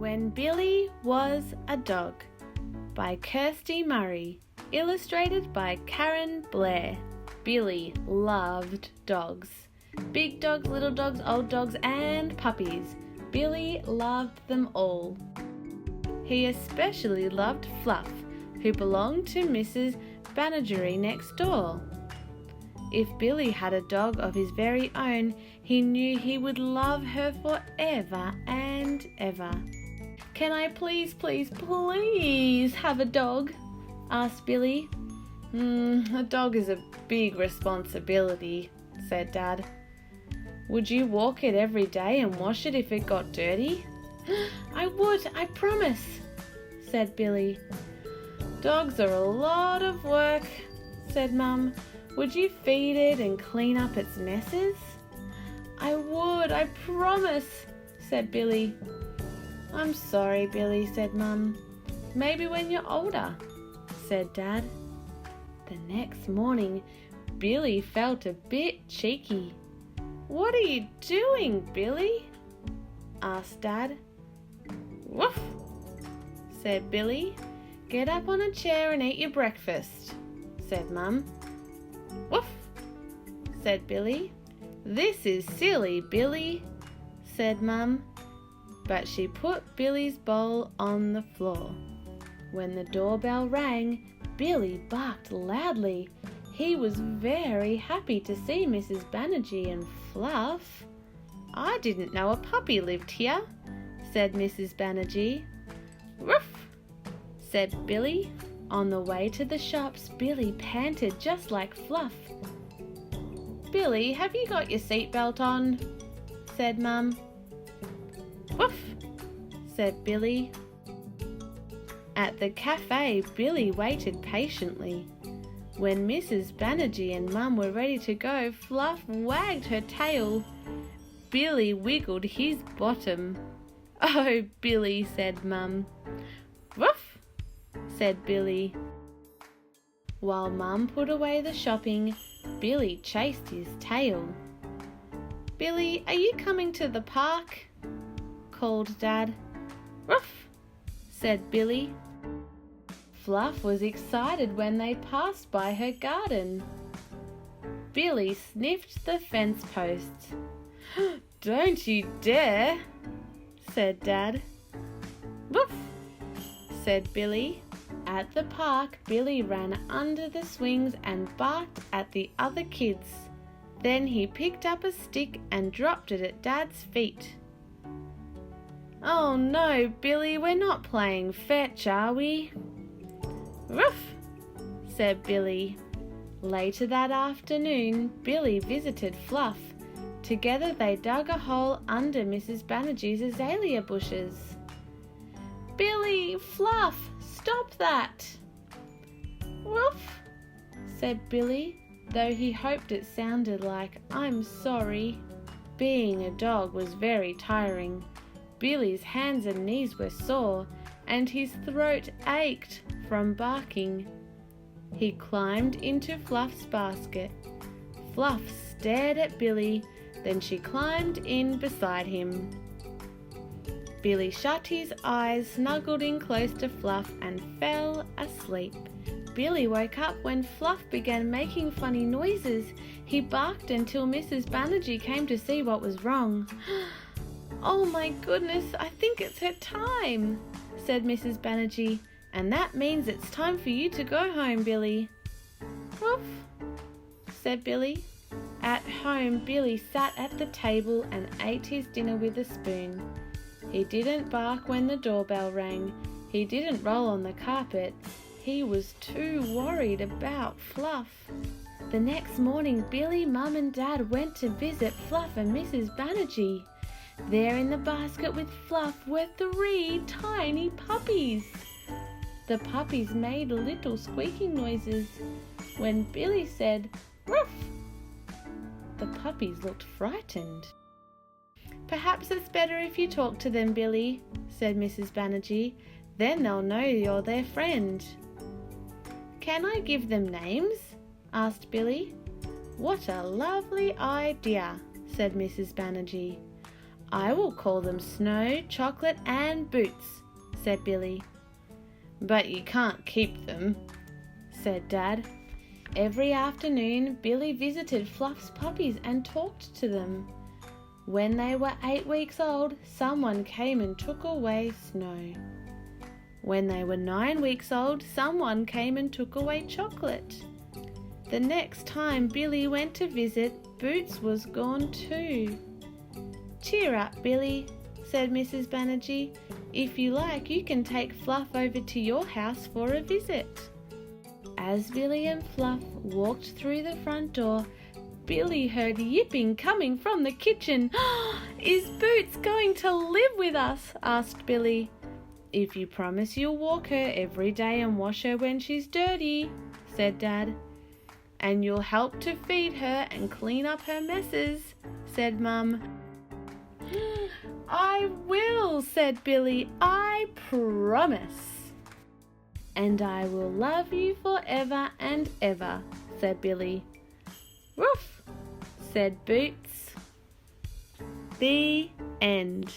When Billy Was a Dog by Kirsty Murray, illustrated by Karen Blair. Billy loved dogs. Big dogs, little dogs, old dogs and puppies. Billy loved them all. He especially loved Fluff, who belonged to Mrs. Bannigery next door. If Billy had a dog of his very own, he knew he would love her forever and ever. "Can I please have a dog?" asked Billy. A dog is a big responsibility," said Dad. "Would you walk it every day and wash it if it got dirty?" "I would, I promise," said Billy. "Dogs are a lot of work," said Mum. "Would you feed it and clean up its messes?" "I would, I promise," said Billy. "I'm sorry, Billy," said Mum. "Maybe when you're older," said Dad. The next morning, Billy felt a bit cheeky. "What are you doing, Billy?" asked Dad. "Woof," said Billy. "Get up on a chair and eat your breakfast," said Mum. "Woof," said Billy. "This is silly, Billy," said Mum. But she put Billy's bowl on the floor. When the doorbell rang, Billy barked loudly. He was very happy to see Mrs. Bannigery and Fluff. "I didn't know a puppy lived here," said Mrs. Bannigery. "Woof," said Billy. On the way to the shops, Billy panted just like Fluff. "Billy, have you got your seatbelt on?" said Mum. "Woof," said Billy. At the cafe, Billy waited patiently. When Mrs. Bannigery and Mum were ready to go, Fluff wagged her tail. Billy wiggled his bottom. "Oh, Billy," said Mum. "Woof," said Billy. While Mum put away the shopping, Billy chased his tail. "Billy, are you coming to the park?" called Dad. "Woof," said Billy. Fluff was excited when they passed by her garden. Billy sniffed the fence posts. "Don't you dare," said Dad. "Woof," said Billy. At the park, Billy ran under the swings and barked at the other kids. Then he picked up a stick and dropped it at Dad's feet. "Oh no, Billy, we're not playing fetch, are we?" "Woof," said Billy. Later that afternoon, Billy visited Fluff. Together they dug a hole under Mrs. Bannigery's azalea bushes. "Billy, Fluff, stop that!" "Woof," said Billy, though he hoped it sounded like "I'm sorry." Being a dog was very tiring. Billy's hands and knees were sore, and his throat ached from barking. He climbed into Fluff's basket. Fluff stared at Billy, then she climbed in beside him. Billy shut his eyes, snuggled in close to Fluff, and fell asleep. Billy woke up when Fluff began making funny noises. He barked until Mrs. Bannigery came to see what was wrong. "Oh my goodness, I think it's her time," said Mrs. Bannigery. "And that means it's time for you to go home, Billy." "Woof," said Billy. At home, Billy sat at the table and ate his dinner with a spoon. He didn't bark when the doorbell rang. He didn't roll on the carpet. He was too worried about Fluff. The next morning, Billy, Mum and Dad went to visit Fluff and Mrs. Bannigery. There in the basket with Fluff were 3 tiny puppies. The puppies made little squeaking noises. When Billy said, "Ruff," the puppies looked frightened. "Perhaps it's better if you talk to them, Billy," said Mrs. Bannigery. "Then they'll know you're their friend." "Can I give them names?" asked Billy. "What a lovely idea," said Mrs. Bannigery. I will call them Snow, Chocolate and Boots, said Billy. But you can't keep them, said Dad. Every afternoon, Billy visited Fluff's puppies and talked to them. When they were 8 weeks old, someone came and took away Snow. When they were 9 weeks old, someone came and took away Chocolate. The next time Billy went to visit, Boots was gone too. Cheer up, Billy, said Mrs. Banerjee. If you like, you can take Fluff over to your house for a visit. As Billy and Fluff walked through the front door, Billy heard yipping coming from the kitchen. Is Boots going to live with us? Asked Billy. If you promise you'll walk her every day and wash her when she's dirty, said Dad. And you'll help to feed her and clean up her messes, said Mum. I will, said Billy. I promise. And I will love you forever and ever, said Billy. Woof, said Boots. The end.